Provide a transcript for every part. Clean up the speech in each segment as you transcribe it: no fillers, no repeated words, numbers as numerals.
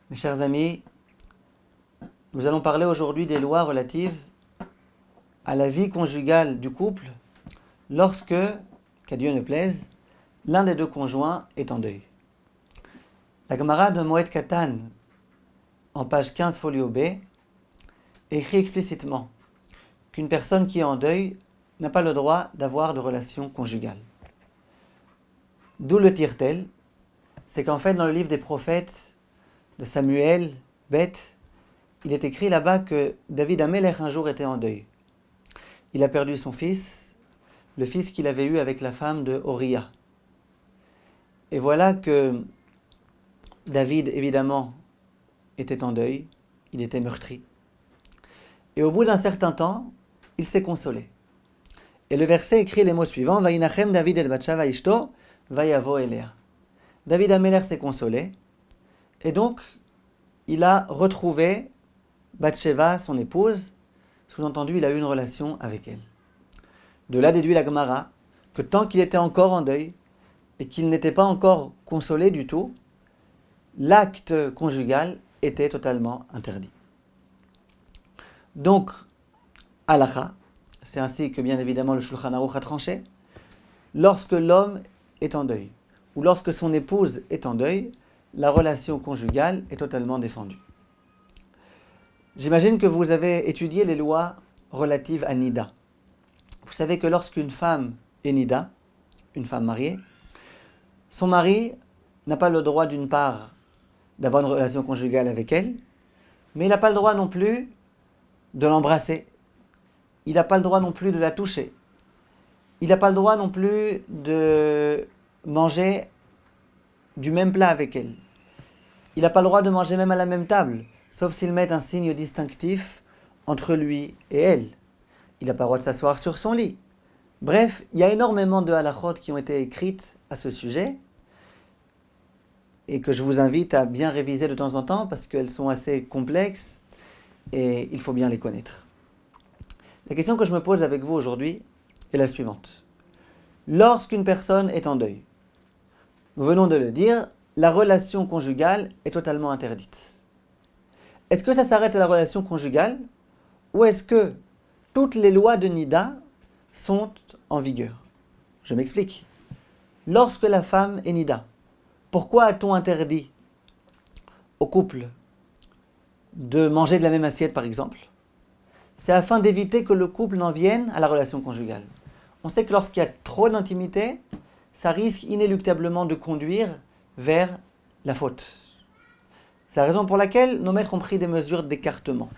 Mes chers amis, nous allons parler aujourd'hui des lois relatives à la vie conjugale du couple lorsque, qu'à Dieu ne plaise, l'un des deux conjoints est en deuil. La Gemara de Moed Katan, en page 15 folio B, écrit explicitement qu'une personne qui est en deuil n'a pas le droit d'avoir de relation conjugale. D'où le tirtel, c'est qu'en fait dans le livre des prophètes de Samuel, Beth, il est écrit là-bas que David Amelech un jour était en deuil. Il a perdu son fils, le fils qu'il avait eu avec la femme de Oria. Et voilà que David, évidemment, était en deuil, il était meurtri. Et au bout d'un certain temps, il s'est consolé. Et le verset écrit les mots suivants, Vaïnachem David et Batshava Ishto, Vayavo Elea. David Amelech s'est consolé, et donc il a retrouvé Bathsheba, son épouse, sous-entendu, il a eu une relation avec elle. De là déduit la Gemara que tant qu'il était encore en deuil et qu'il n'était pas encore consolé du tout, l'acte conjugal était totalement interdit. Donc, halakha, c'est ainsi que bien évidemment le Shulchan Aruch a tranché, lorsque l'homme est en deuil, ou lorsque son épouse est en deuil, la relation conjugale est totalement défendue. J'imagine que vous avez étudié les lois relatives à Nida. Vous savez que lorsqu'une femme est Nida, une femme mariée, son mari n'a pas le droit d'une part d'avoir une relation conjugale avec elle, mais il n'a pas le droit non plus de l'embrasser. Il n'a pas le droit non plus de la toucher. Il n'a pas le droit non plus de manger du même plat avec elle. Il n'a pas le droit de manger même à la même table, sauf s'ils mettent un signe distinctif entre lui et elle. Il n'a pas le droit de s'asseoir sur son lit. Bref, il y a énormément de halachot qui ont été écrites à ce sujet et que je vous invite à bien réviser de temps en temps parce qu'elles sont assez complexes et il faut bien les connaître. La question que je me pose avec vous aujourd'hui est la suivante. Lorsqu'une personne est en deuil, nous venons de le dire, la relation conjugale est totalement interdite. Est-ce que ça s'arrête à la relation conjugale ou est-ce que toutes les lois de Nida sont en vigueur? Je m'explique. Lorsque la femme est Nida, pourquoi a-t-on interdit au couple de manger de la même assiette par exemple? C'est afin d'éviter que le couple n'en vienne à la relation conjugale. On sait que lorsqu'il y a trop d'intimité, ça risque inéluctablement de conduire vers la faute. C'est la raison pour laquelle nos maîtres ont pris des mesures d'écartement.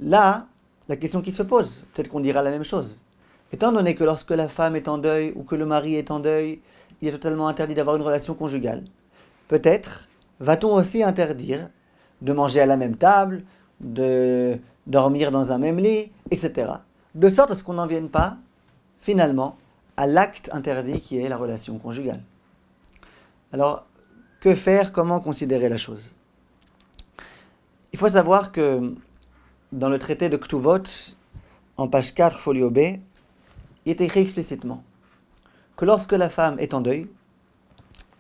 Là, la question qui se pose, peut-être qu'on dira la même chose. Étant donné que lorsque la femme est en deuil ou que le mari est en deuil, il est totalement interdit d'avoir une relation conjugale, peut-être va-t-on aussi interdire de manger à la même table, de dormir dans un même lit, etc. De sorte à ce qu'on n'en vienne pas, finalement, à l'acte interdit qui est la relation conjugale. Alors, que faire, comment considérer la chose? Il faut savoir que dans le traité de Ktuvot, en page 4, folio B, il est écrit explicitement que lorsque la femme est en deuil,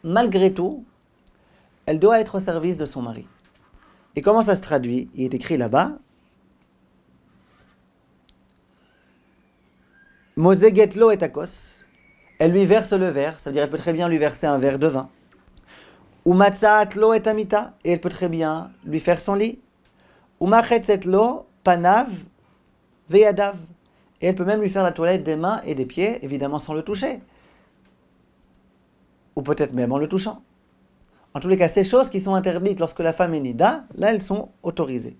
malgré tout, elle doit être au service de son mari. Et comment ça se traduit? Il est écrit là-bas, Mozegetlo et akos, elle lui verse le verre, ça veut dire elle peut très bien lui verser un verre de vin. Ou matzaatlo et amita, et elle peut très bien lui faire son lit. Ou machetzetlo panav veyadav, et elle peut même lui faire la toilette des mains et des pieds, évidemment sans le toucher. Ou peut-être même en le touchant. En tous les cas, ces choses qui sont interdites lorsque la femme est nida, là elles sont autorisées.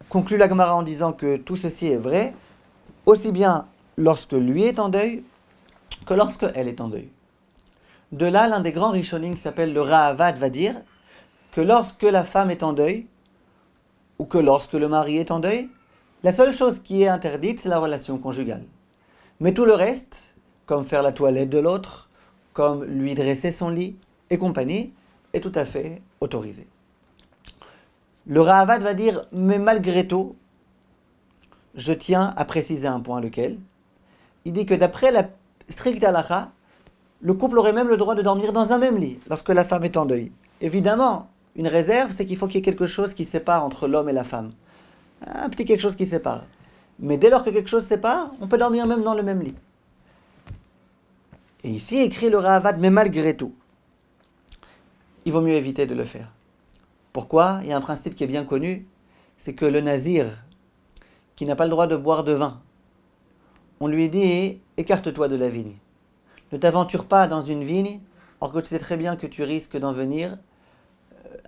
Conclut la Gemara en disant que tout ceci est vrai, aussi bien lorsque lui est en deuil que lorsque elle est en deuil. De là, l'un des grands rishonim qui s'appelle le Rahavad va dire que lorsque la femme est en deuil, ou que lorsque le mari est en deuil, la seule chose qui est interdite, c'est la relation conjugale. Mais tout le reste, comme faire la toilette de l'autre, comme lui dresser son lit et compagnie, est tout à fait autorisé. Le Rahavad va dire, mais malgré tout, je tiens à préciser un point, lequel? Il dit que d'après la stricte halakha, le couple aurait même le droit de dormir dans un même lit lorsque la femme est en deuil. Évidemment, une réserve, c'est qu'il faut qu'il y ait quelque chose qui sépare entre l'homme et la femme. Un petit quelque chose qui sépare. Mais dès lors que quelque chose sépare, on peut dormir même dans le même lit. Et ici, écrit le Ravad, mais malgré tout, il vaut mieux éviter de le faire. Pourquoi? Il y a un principe qui est bien connu, c'est que le nazir, qui n'a pas le droit de boire de vin, on lui dit, écarte-toi de la vigne. Ne t'aventure pas dans une vigne, alors que tu sais très bien que tu risques d'en venir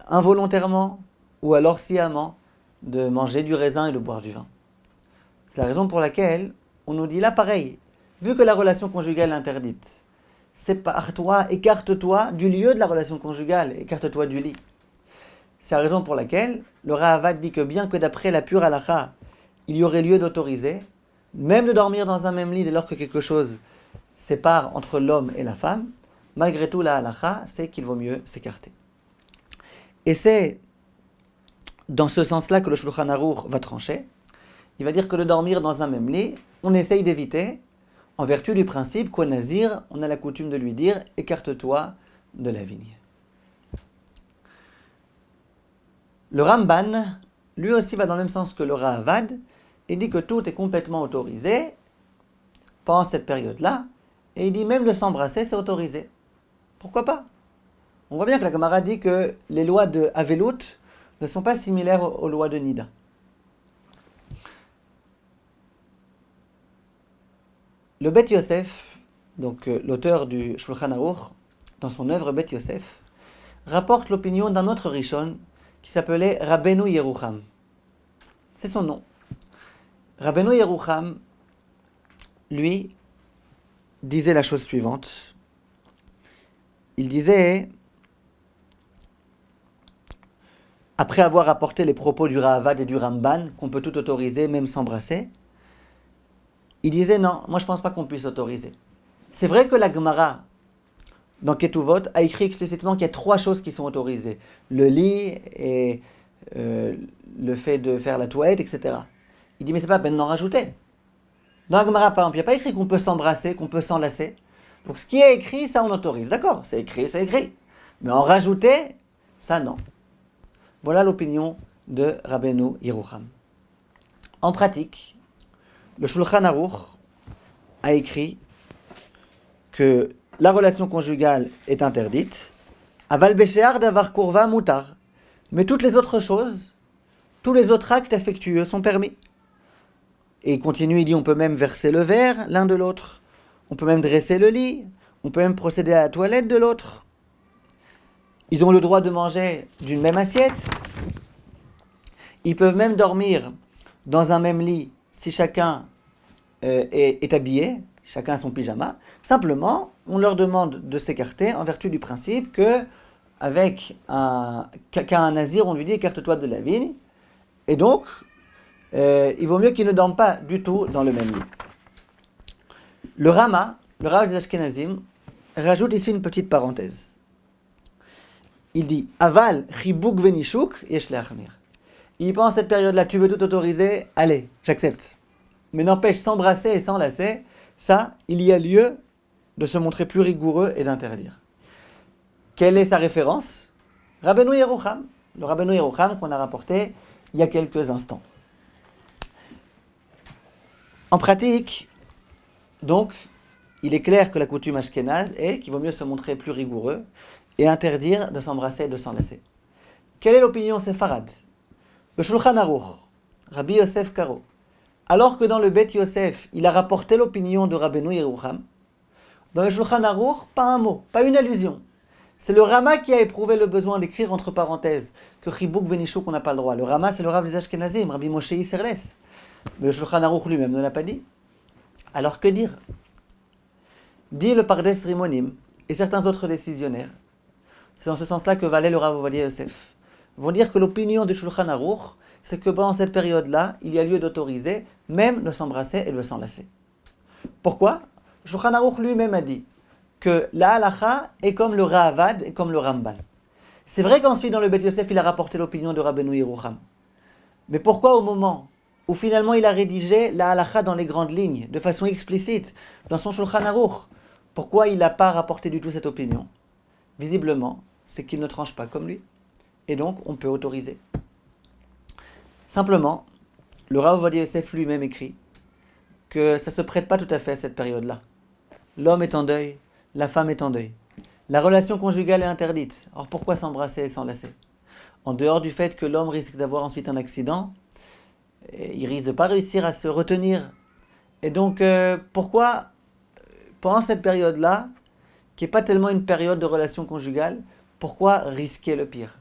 involontairement ou alors sciemment de manger du raisin et de boire du vin. C'est la raison pour laquelle on nous dit là pareil, vu que la relation conjugale est interdite, sépare-toi, écarte-toi du lieu de la relation conjugale, écarte-toi du lit. C'est la raison pour laquelle le Ravad dit que bien que d'après la pure halakha, il y aurait lieu d'autoriser, même de dormir dans un même lit dès lors que quelque chose sépare entre l'homme et la femme, malgré tout la halakha, c'est qu'il vaut mieux s'écarter. Et c'est dans ce sens-là que le Shulchan Aruch va trancher. Il va dire que de dormir dans un même lit, on essaye d'éviter, en vertu du principe qu'au nazir, on a la coutume de lui dire « écarte-toi de la vigne ». Le Ramban, lui aussi, va dans le même sens que le Ravad, et dit que tout est complètement autorisé pendant cette période-là, et il dit même de s'embrasser, c'est autorisé. Pourquoi pas? On voit bien que la Gemara dit que les lois de Avelut ne sont pas similaires aux lois de Nida. Le Bet Yosef, donc l'auteur du Shulchan Aruch, dans son œuvre Bet Yosef, rapporte l'opinion d'un autre Rishon qui s'appelait Rabbeinu Yerucham. C'est son nom. Rabbeinu Yerucham, lui, disait la chose suivante. Il disait, après avoir apporté les propos du Ravad et du Ramban, qu'on peut tout autoriser, même s'embrasser, il disait non, moi je ne pense pas qu'on puisse autoriser. C'est vrai que la Gemara, dans Ketuvot, a écrit explicitement qu'il y a 3 choses qui sont autorisées. Le lit et le fait de faire la toilette, etc. Il dit mais c'est pas la peine d'en rajouter. Dans la Gemara, par exemple, il n'y a pas écrit qu'on peut s'embrasser, qu'on peut s'enlacer. Donc ce qui est écrit, ça on autorise. D'accord, c'est écrit, c'est écrit. Mais en rajouter, ça non. Voilà l'opinion de Rabbeinu Yerucham. En pratique, le Shulchan Aruch a écrit que la relation conjugale est interdite, aval beshear davar kurva mutar. Mais toutes les autres choses, tous les autres actes affectueux sont permis. Et il continue, il dit on peut même verser le verre l'un de l'autre, on peut même dresser le lit, on peut même procéder à la toilette de l'autre. Ils ont le droit de manger d'une même assiette. Ils peuvent même dormir dans un même lit si chacun est habillé, chacun a son pyjama. Simplement, on leur demande de s'écarter en vertu du principe que qu'à un nazir, on lui dit écarte-toi de la vigne. Et donc, il vaut mieux qu'ils ne dorment pas du tout dans le même lit. Le Rama des Ashkenazim, rajoute ici une petite parenthèse. Il dit aval chibuk venishuk yesh leachmir. Il pense à cette période-là, tu veux tout autoriser, allez, j'accepte. Mais n'empêche, s'embrasser et s'enlacer, ça, il y a lieu de se montrer plus rigoureux et d'interdire. Quelle est sa référence? Rabbeinu Yerucham, le Rabbeinu Yerucham qu'on a rapporté il y a quelques instants. En pratique, donc, il est clair que la coutume ashkénaze est qu'il vaut mieux se montrer plus rigoureux et interdire de s'embrasser et de s'enlacer. Quelle est l'opinion séfarade? Le Shulchan Aruch, Rabbi Yosef Karo, alors que dans le Bet Yosef, il a rapporté l'opinion de Rabbeinu Yerucham, dans le Shulchan Aruch, pas un mot, pas une allusion. C'est le Rama qui a éprouvé le besoin d'écrire entre parenthèses que Chibuk Venishuk on n'a pas le droit. Le Rama, c'est le Rav des Ashkenazim, Rabbi Moshe Isserles. Mais le Shulchan Aruch lui-même ne l'a pas dit. Alors que dire? Dit le Pardes Rimonim et certains autres décisionnaires, c'est dans ce sens-là que va aller le Rav Ovadia Yosef, vont dire que l'opinion du Shulchan Aruch, c'est que pendant cette période-là, il y a lieu d'autoriser même de s'embrasser et de s'enlacer. Pourquoi? Shulchan Aruch lui-même a dit que la halacha est comme le Ravad et comme le Ramban. C'est vrai qu'ensuite dans le Bet Yosef, il a rapporté l'opinion de Rabbeinu Yerucham. Mais pourquoi au moment où finalement il a rédigé la halacha dans les grandes lignes, de façon explicite, dans son Shulchan Aruch, pourquoi il n'a pas rapporté du tout cette opinion? Visiblement, c'est qu'il ne tranche pas comme lui. et donc on peut autoriser. Simplement, le Rav Ovadia Yosef lui-même écrit que ça ne se prête pas tout à fait à cette période-là. L'homme est en deuil, la femme est en deuil. La relation conjugale est interdite. Alors pourquoi s'embrasser et s'enlacer? En dehors du fait que l'homme risque d'avoir ensuite un accident, il risque de ne pas réussir à se retenir. Et donc, pourquoi, pendant cette période-là, qui n'est pas tellement une période de relation conjugale, pourquoi risquer le pire?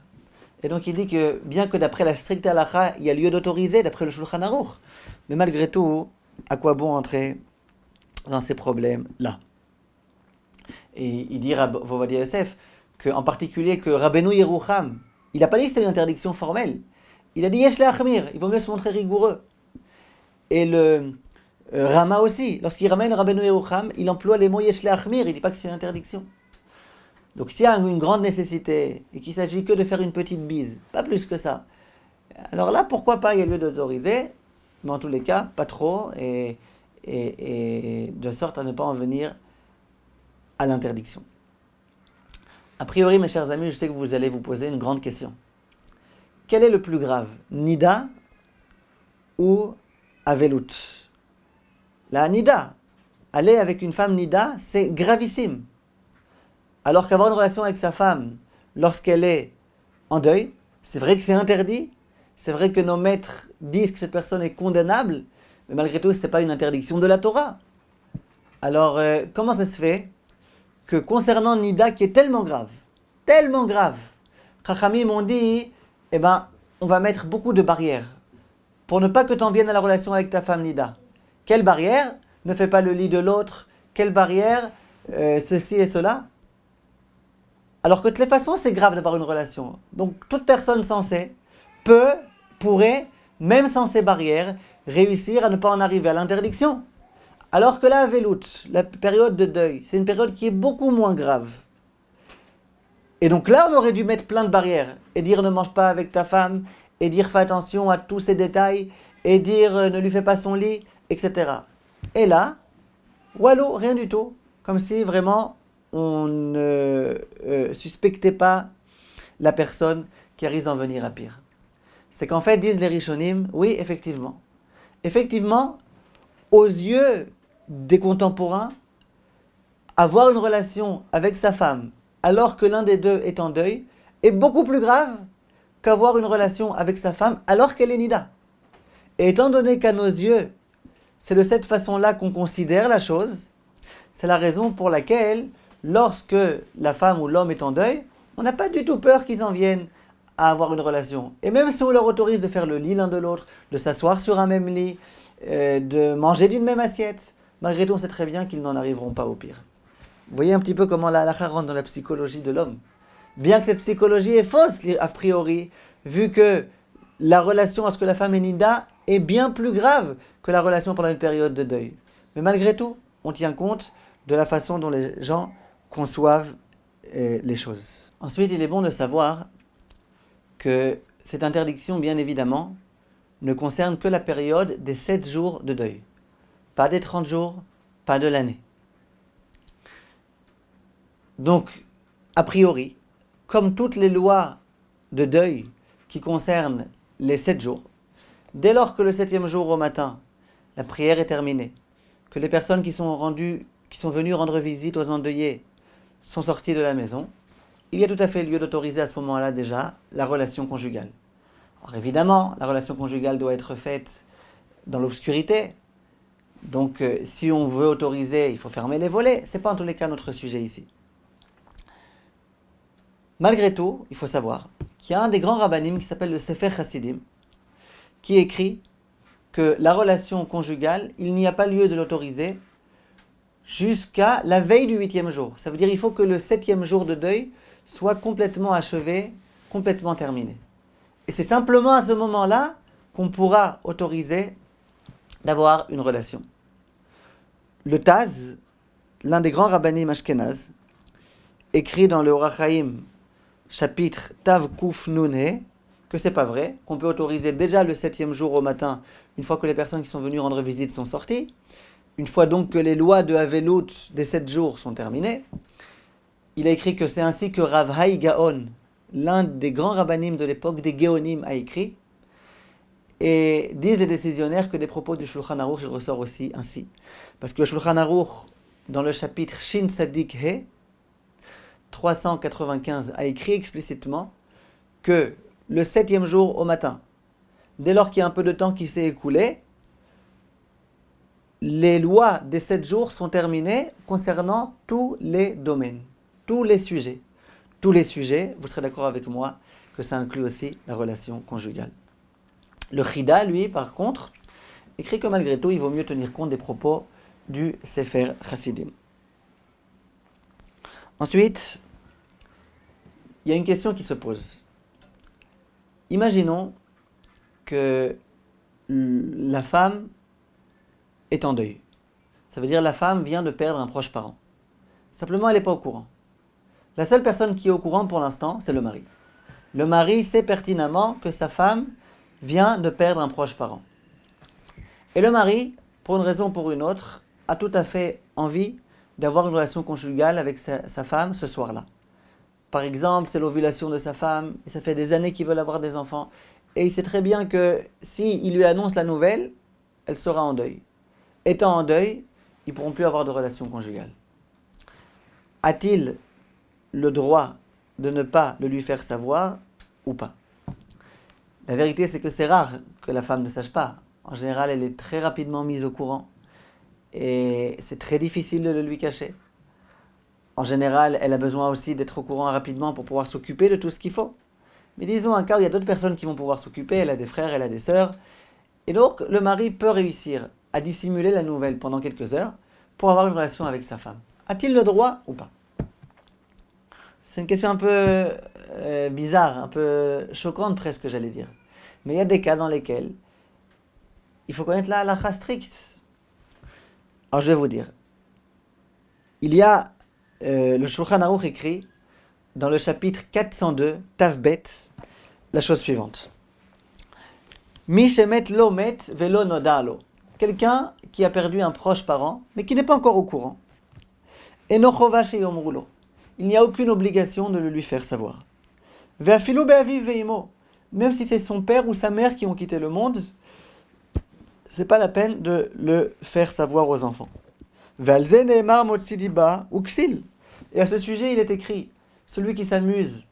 Et donc il dit que, bien que d'après la stricte halakha, il y a lieu d'autoriser, d'après le Shulchan Aruch, mais malgré tout, à quoi bon entrer dans ces problèmes-là? Et il dit Rav Ovadia Yosef, en particulier que Rabbeinu Yerucham, il n'a pas dit que c'était une interdiction formelle. Il a dit Yesh le'achmir, il vaut mieux se montrer rigoureux. Et le Rama aussi, lorsqu'il ramène Rabbeinu Yerucham, il emploie les mots Yesh le'achmir, il ne dit pas que c'est une interdiction. Donc s'il y a une grande nécessité et qu'il ne s'agit que de faire une petite bise, pas plus que ça, alors là, pourquoi pas, il y a lieu d'autoriser, mais en tous les cas, pas trop, et de sorte à ne pas en venir à l'interdiction. A priori, mes chers amis, je sais que vous allez vous poser une grande question. Quel est le plus grave, Nida ou Avelut? La Nida, aller avec une femme Nida, c'est gravissime. Alors qu'avoir une relation avec sa femme, lorsqu'elle est en deuil, c'est vrai que c'est interdit, c'est vrai que nos maîtres disent que cette personne est condamnable, mais malgré tout, ce n'est pas une interdiction de la Torah. Alors, comment ça se fait que concernant Nida, qui est tellement grave, Chachamim m'ont dit, on va mettre beaucoup de barrières pour ne pas que tu en viennes à la relation avec ta femme Nida. Quelle barrière? Ne fais pas le lit de l'autre. Quelle barrière? Ceci et cela. Alors que de toute façon, c'est grave d'avoir une relation. Donc, toute personne sensée pourrait, même sans ces barrières, réussir à ne pas en arriver à l'interdiction. Alors que la Avelut, la période de deuil, c'est une période qui est beaucoup moins grave. Et donc là, on aurait dû mettre plein de barrières et dire ne mange pas avec ta femme, et dire fais attention à tous ces détails, et dire ne lui fais pas son lit, etc. Et là, wallo, rien du tout. Comme si vraiment on ne suspectait pas la personne qui risque d'en venir à pire. C'est qu'en fait, disent les Rishonim, oui, effectivement. Effectivement, aux yeux des contemporains, avoir une relation avec sa femme alors que l'un des deux est en deuil est beaucoup plus grave qu'avoir une relation avec sa femme alors qu'elle est nida. Et étant donné qu'à nos yeux, c'est de cette façon-là qu'on considère la chose, c'est la raison pour laquelle, lorsque la femme ou l'homme est en deuil, on n'a pas du tout peur qu'ils en viennent à avoir une relation. Et même si on leur autorise de faire le lit l'un de l'autre, de s'asseoir sur un même lit, de manger d'une même assiette, malgré tout on sait très bien qu'ils n'en arriveront pas au pire. Vous voyez un petit peu comment la halakha rentre dans la psychologie de l'homme. Bien que cette psychologie est fausse, a priori, vu que la relation lorsque la femme est nida est bien plus grave que la relation pendant une période de deuil. Mais malgré tout, on tient compte de la façon dont les gens conçoivent les choses. Ensuite, il est bon de savoir que cette interdiction, bien évidemment, ne concerne que la période des 7 jours de deuil. Pas des 30 jours, pas de l'année. Donc, a priori, comme toutes les lois de deuil qui concernent les 7 jours, dès lors que le 7e jour au matin, la prière est terminée, que les personnes qui sont venues rendre visite aux endeuillés sont sorties de la maison, il y a tout à fait lieu d'autoriser à ce moment-là déjà la relation conjugale. Alors évidemment, la relation conjugale doit être faite dans l'obscurité. Donc si on veut autoriser, il faut fermer les volets. Ce n'est pas en tous les cas notre sujet ici. Malgré tout, il faut savoir qu'il y a un des grands rabbanim qui s'appelle le Sefer Hasidim, qui écrit que la relation conjugale, il n'y a pas lieu de l'autoriser jusqu'à la veille du 8e jour. Ça veut dire qu'il faut que le 7e jour de deuil soit complètement achevé, complètement terminé. Et c'est simplement à ce moment-là qu'on pourra autoriser d'avoir une relation. Le Taz, l'un des grands rabbanim ashkénazes, écrit dans le Orach Chaim, chapitre Tav Kuf Nun He, que c'est pas vrai, qu'on peut autoriser déjà le 7e jour au matin, une fois que les personnes qui sont venues rendre visite sont sorties, une fois donc que les lois de Havelut des 7 jours sont terminées. Il a écrit que c'est ainsi que Rav Hai Gaon, l'un des grands rabbinim de l'époque, des Géonim, a écrit. Et disent les décisionnaires que des propos du Shulchan Aruch, il ressort aussi ainsi. Parce que le Shulchan Aruch, dans le chapitre Shin Tzadik He, 395, a écrit explicitement que le 7e jour au matin, dès lors qu'il y a un peu de temps qui s'est écoulé, les lois des 7 jours sont terminées concernant tous les domaines, tous les sujets. Tous les sujets, vous serez d'accord avec moi que ça inclut aussi la relation conjugale. Le Chida, lui, par contre, écrit que malgré tout, il vaut mieux tenir compte des propos du Sefer Chassidim. Ensuite, il y a une question qui se pose. Imaginons que la femme est en deuil. Ça veut dire que la femme vient de perdre un proche parent. Simplement, elle n'est pas au courant. La seule personne qui est au courant pour l'instant, c'est le mari. Le mari sait pertinemment que sa femme vient de perdre un proche parent. Et le mari, pour une raison ou pour une autre, a tout à fait envie d'avoir une relation conjugale avec sa femme ce soir-là. Par exemple, c'est l'ovulation de sa femme, et ça fait des années qu'ils veulent avoir des enfants, et il sait très bien que s'il lui annonce la nouvelle, elle sera en deuil. Étant en deuil, ils ne pourront plus avoir de relation conjugale. A-t-il le droit de ne pas le lui faire savoir ou pas? La vérité, c'est que c'est rare que la femme ne sache pas. En général, elle est très rapidement mise au courant. Et c'est très difficile de le lui cacher. En général, elle a besoin aussi d'être au courant rapidement pour pouvoir s'occuper de tout ce qu'il faut. Mais disons un cas où il y a d'autres personnes qui vont pouvoir s'occuper. Elle a des frères, elle a des sœurs. Et donc, le mari peut réussir à dissimuler la nouvelle pendant quelques heures pour avoir une relation avec sa femme. A-t-il le droit ou pas? C'est une question un peu bizarre, un peu choquante presque, j'allais dire. Mais il y a des cas dans lesquels il faut connaître la halakha stricte. Alors je vais vous dire. Il y a le Shulchan Aruch écrit dans le chapitre 402, Tavbet, la chose suivante. Mi shemet lo met velo noda lo. Quelqu'un qui a perdu un proche parent, mais qui n'est pas encore au courant. Eno chova sheyomru lo. Il n'y a aucune obligation de le lui faire savoir. Ve'afilu be'aviv ve'imo. Même si c'est son père ou sa mère qui ont quitté le monde, c'est pas la peine de le faire savoir aux enfants. Ve'alze ne'emar motzi diba uksil. Et à ce sujet, il est écrit, celui qui s'amuse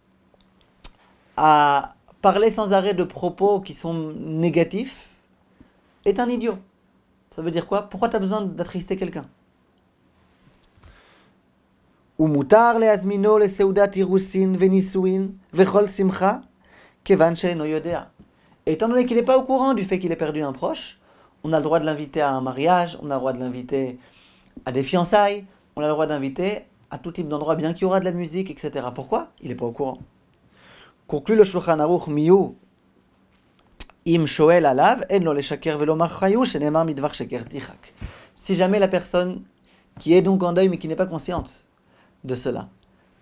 à parler sans arrêt de propos qui sont négatifs est un idiot. Ça veut dire quoi? Pourquoi tu as besoin d'attrister quelqu'un? ומותר להזמינו לסעודת אירוסין ונישואין וכל שמחה כיוון שאינו יודע. Étant donné qu'il n'est pas au courant du fait qu'il ait perdu un proche, on a le droit de l'inviter à un mariage, on a le droit de l'inviter à des fiançailles, on a le droit d'inviter à tout type d'endroit, bien qu'il y aura de la musique, etc. Pourquoi? Il n'est pas au courant. Conclut le Shulchan Aruch miyu im shoel alav en lo leshaker velo machayu shenemar midvar sheker tichak. Si jamais la personne qui est donc en deuil mais qui n'est pas consciente de cela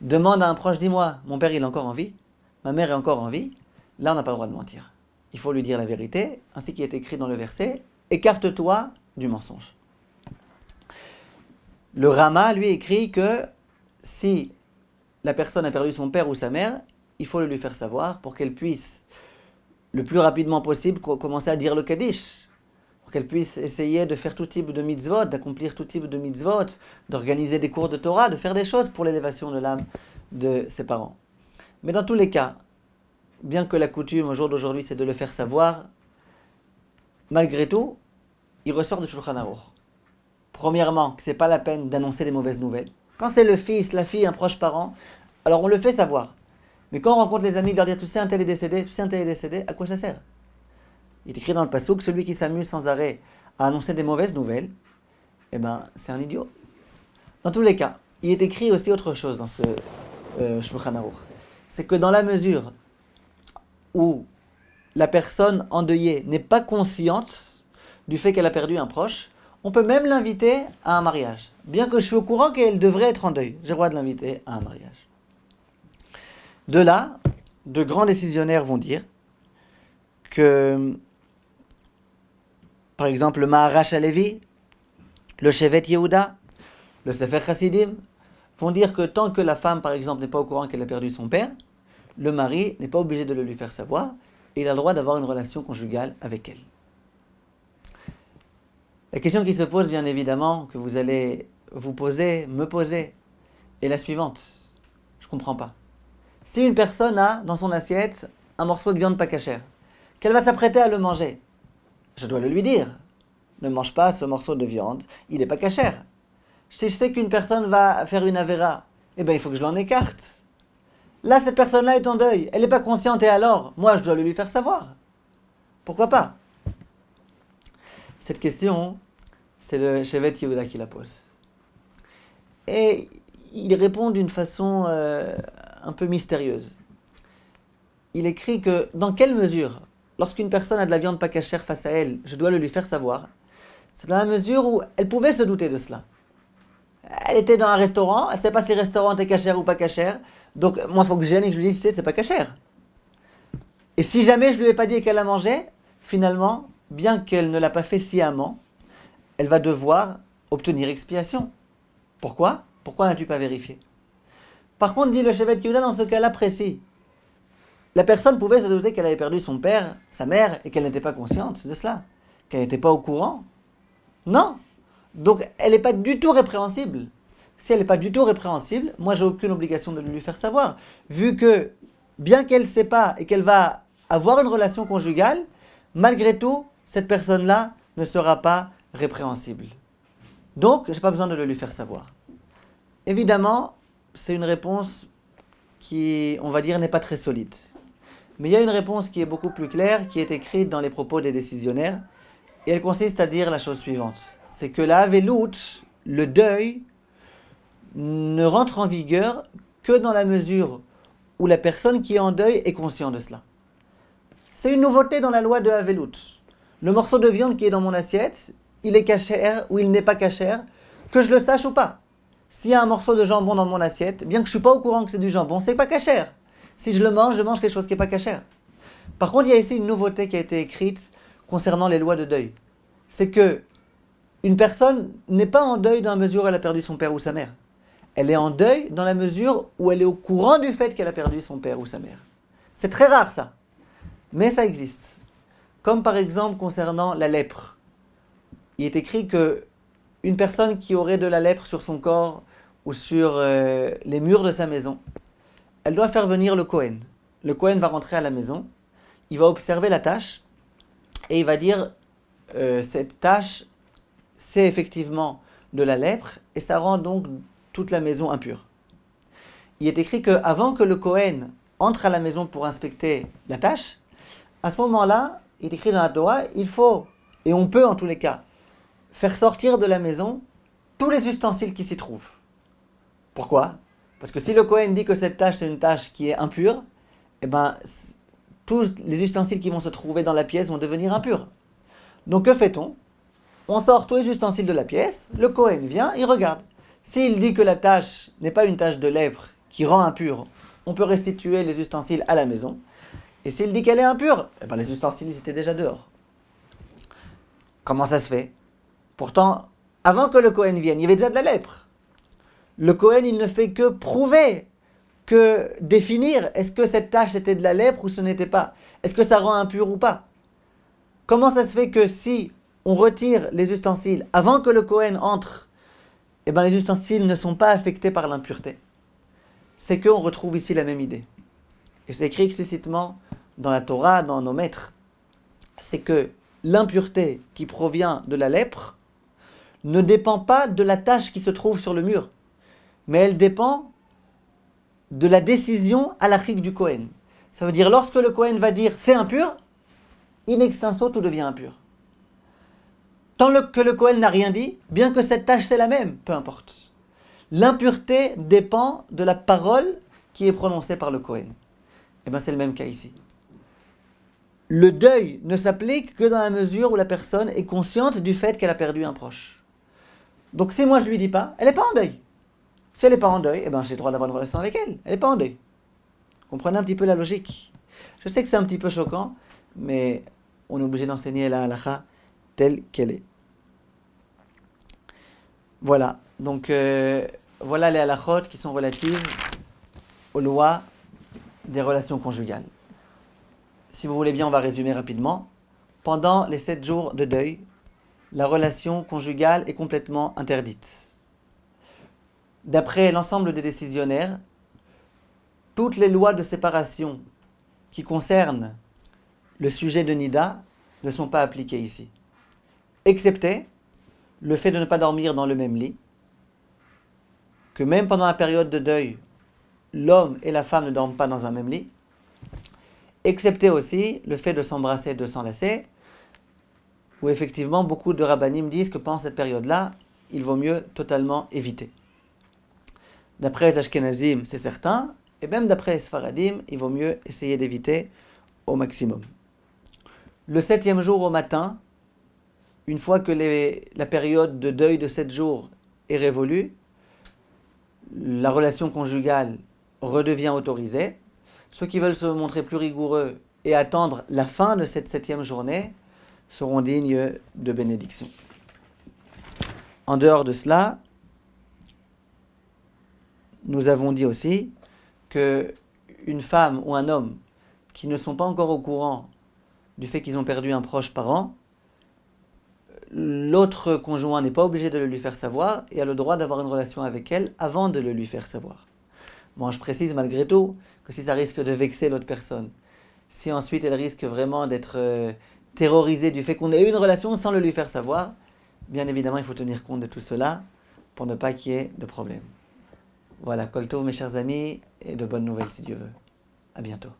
demande à un proche, dis-moi, mon père il est encore en vie, ma mère est encore en vie, là on n'a pas le droit de mentir. Il faut lui dire la vérité, ainsi qu'il est écrit dans le verset, écarte-toi du mensonge. Le Rama lui écrit que si la personne a perdu son père ou sa mère, il faut le lui faire savoir pour qu'elle puisse le plus rapidement possible commencer à dire le Kaddish, pour qu'elle puisse essayer de faire tout type de mitzvot, d'accomplir tout type de mitzvot, d'organiser des cours de Torah, de faire des choses pour l'élévation de l'âme de ses parents. Mais dans tous les cas, bien que la coutume au jour d'aujourd'hui c'est de le faire savoir, malgré tout, il ressort de Shulchan Aruch. Premièrement, que c'est pas la peine d'annoncer des mauvaises nouvelles. Quand c'est le fils, la fille, un proche parent, alors on le fait savoir. Mais quand on rencontre les amis, de leur dire tu sais un tel est décédé, tu sais un tel est décédé, à quoi ça sert? Il est écrit dans le passouk, celui qui s'amuse sans arrêt à annoncer des mauvaises nouvelles, eh ben c'est un idiot. Dans tous les cas, il est écrit aussi autre chose dans ce Shulchan Aruch. C'est que dans la mesure où la personne endeuillée n'est pas consciente du fait qu'elle a perdu un proche, on peut même l'inviter à un mariage. Bien que je suis au courant qu'elle devrait être en deuil, j'ai le droit de l'inviter à un mariage. De là, de grands décisionnaires vont dire que, par exemple, le Maharash Halevi, le Shevet Yehuda, le Sefer Chassidim, vont dire que tant que la femme, par exemple, n'est pas au courant qu'elle a perdu son père, le mari n'est pas obligé de le lui faire savoir et il a le droit d'avoir une relation conjugale avec elle. La question qui se pose, bien évidemment, que vous allez vous poser, me poser, est la suivante. Je ne comprends pas. Si une personne a dans son assiette un morceau de viande pas cachère, qu'elle va s'apprêter à le manger, je dois le lui dire. Ne mange pas ce morceau de viande, il n'est pas cachère. Si je sais qu'une personne va faire une avéra, eh bien il faut que je l'en écarte. Là, cette personne-là est en deuil, elle n'est pas consciente et alors, moi je dois le lui faire savoir. Pourquoi pas? Cette question, c'est le Shevet Yehuda qui la pose. Et il répond d'une façon un peu mystérieuse. Il écrit que dans quelle mesure, lorsqu'une personne a de la viande pas cachère face à elle, je dois le lui faire savoir, c'est dans la mesure où elle pouvait se douter de cela. Elle était dans un restaurant, elle ne sait pas si le restaurant était cachère ou pas cachère, donc moi il faut que je vienne et que je lui dise, tu sais, c'est pas cachère. Et si jamais je lui ai pas dit qu'elle a mangé, finalement, bien qu'elle ne l'a pas fait sciemment, elle va devoir obtenir expiation. Pourquoi? Pourquoi n'as-tu pas vérifié? Par contre, dit le Shevet Yehuda, dans ce cas-là précis, la personne pouvait se douter qu'elle avait perdu son père, sa mère, et qu'elle n'était pas consciente de cela, qu'elle n'était pas au courant. Non. Donc, elle n'est pas du tout répréhensible. Si elle n'est pas du tout répréhensible, moi, j'ai aucune obligation de le lui faire savoir. Vu que, bien qu'elle ne sait pas et qu'elle va avoir une relation conjugale, malgré tout, cette personne-là ne sera pas répréhensible. Donc, je n'ai pas besoin de le lui faire savoir. Évidemment, c'est une réponse qui, on va dire, n'est pas très solide. Mais il y a une réponse qui est beaucoup plus claire, qui est écrite dans les propos des décisionnaires, et elle consiste à dire la chose suivante. C'est que la Avelout, le deuil, ne rentre en vigueur que dans la mesure où la personne qui est en deuil est consciente de cela. C'est une nouveauté dans la loi de Avelout. Le morceau de viande qui est dans mon assiette, il est cachère ou il n'est pas cachère, que je le sache ou pas. S'il y a un morceau de jambon dans mon assiette, bien que je ne suis pas au courant que c'est du jambon, c'est pas cachère. Si je mange quelque chose qui n'est pas cachère. Par contre, il y a ici une nouveauté qui a été écrite concernant les lois de deuil. C'est que une personne n'est pas en deuil dans la mesure où elle a perdu son père ou sa mère. Elle est en deuil dans la mesure où elle est au courant du fait qu'elle a perdu son père ou sa mère. C'est très rare ça, mais ça existe. Comme par exemple concernant la lèpre. Il est écrit que une personne qui aurait de la lèpre sur son corps ou sur les murs de sa maison, elle doit faire venir le Kohen. Le Kohen va rentrer à la maison, il va observer la tâche et il va dire cette tâche, c'est effectivement de la lèpre et ça rend donc toute la maison impure. Il est écrit qu'avant que le Kohen entre à la maison pour inspecter la tâche, à ce moment-là, il est écrit dans la Torah, il faut, et on peut en tous les cas, faire sortir de la maison tous les ustensiles qui s'y trouvent. Pourquoi? Parce que si le Kohen dit que cette tâche c'est une tâche qui est impure, eh ben, tous les ustensiles qui vont se trouver dans la pièce vont devenir impurs. Donc que fait-on? On sort tous les ustensiles de la pièce, le Kohen vient, il regarde. S'il dit que la tâche n'est pas une tâche de lèpre qui rend impure, on peut restituer les ustensiles à la maison. Et s'il dit qu'elle est impure, eh ben les ustensiles étaient déjà dehors. Comment ça se fait? Pourtant, avant que le Kohen vienne, il y avait déjà de la lèpre. Le Kohen, il ne fait que prouver, que définir est-ce que cette tâche était de la lèpre ou ce n'était pas. Est-ce que ça rend impur ou pas? Comment ça se fait que si on retire les ustensiles avant que le Kohen entre, eh ben les ustensiles ne sont pas affectés par l'impureté? C'est qu'on retrouve ici la même idée. Et c'est écrit explicitement dans la Torah, dans nos maîtres. C'est que l'impureté qui provient de la lèpre ne dépend pas de la tache qui se trouve sur le mur, mais elle dépend de la décision halachique du Kohen. Ça veut dire lorsque le Kohen va dire c'est impur, in extenso tout devient impur. Tant que le Kohen n'a rien dit, bien que cette tâche c'est la même, peu importe. L'impureté dépend de la parole qui est prononcée par le Kohen. Et bien c'est le même cas ici. Le deuil ne s'applique que dans la mesure où la personne est consciente du fait qu'elle a perdu un proche. Donc si moi je lui dis pas, elle n'est pas en deuil. Si elle n'est pas en deuil, eh ben j'ai le droit d'avoir une relation avec elle. Elle n'est pas en deuil. Comprenez un petit peu la logique. Je sais que c'est un petit peu choquant, mais on est obligé d'enseigner la halakha telle qu'elle est. Voilà. Donc voilà les halakhot qui sont relatives aux lois des relations conjugales. Si vous voulez bien, on va résumer rapidement. Pendant les 7 jours de deuil, la relation conjugale est complètement interdite. D'après l'ensemble des décisionnaires, toutes les lois de séparation qui concernent le sujet de Nida ne sont pas appliquées ici, excepté le fait de ne pas dormir dans le même lit, que même pendant la période de deuil, l'homme et la femme ne dorment pas dans un même lit, excepté aussi le fait de s'embrasser et de s'enlacer, où effectivement beaucoup de rabbanim disent que pendant cette période-là, il vaut mieux totalement éviter. D'après les Ashkenazim, c'est certain, et même d'après les Sfaradim, il vaut mieux essayer d'éviter au maximum. Le 7e jour au matin, une fois que la période de deuil de 7 jours est révolue, la relation conjugale redevient autorisée. Ceux qui veulent se montrer plus rigoureux et attendre la fin de cette 7e journée seront dignes de bénédiction. En dehors de cela, nous avons dit aussi qu'une femme ou un homme qui ne sont pas encore au courant du fait qu'ils ont perdu un proche parent, l'autre conjoint n'est pas obligé de le lui faire savoir et a le droit d'avoir une relation avec elle avant de le lui faire savoir. Bon, je précise malgré tout que si ça risque de vexer l'autre personne, si ensuite elle risque vraiment d'être terrorisée du fait qu'on ait eu une relation sans le lui faire savoir, bien évidemment il faut tenir compte de tout cela pour ne pas qu'il y ait de problème. Voilà, Kol Tov mes chers amis, et de bonnes nouvelles si Dieu veut. À bientôt.